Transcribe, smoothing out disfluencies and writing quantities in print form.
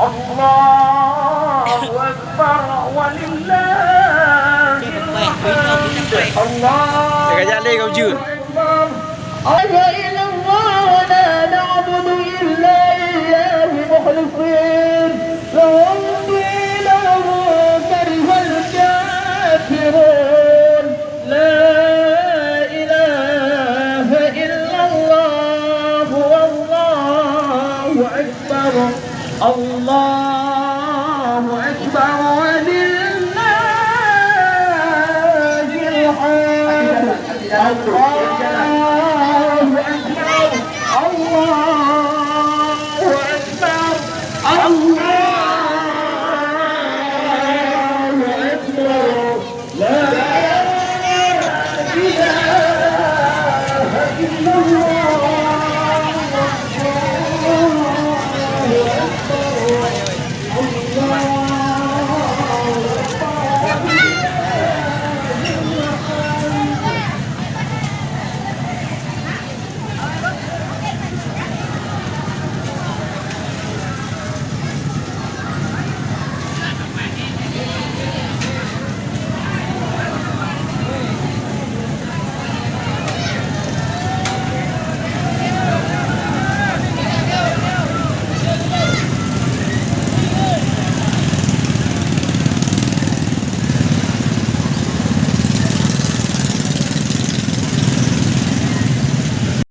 الله أكبر ولله الحمد الله أكبر إلا الله لا نعبد إلا إياه مخلصين له الدين ولو كره الكافرون لا إله إلا الله والله أكبر الله أكبر ولله الحمد الله أكبر الله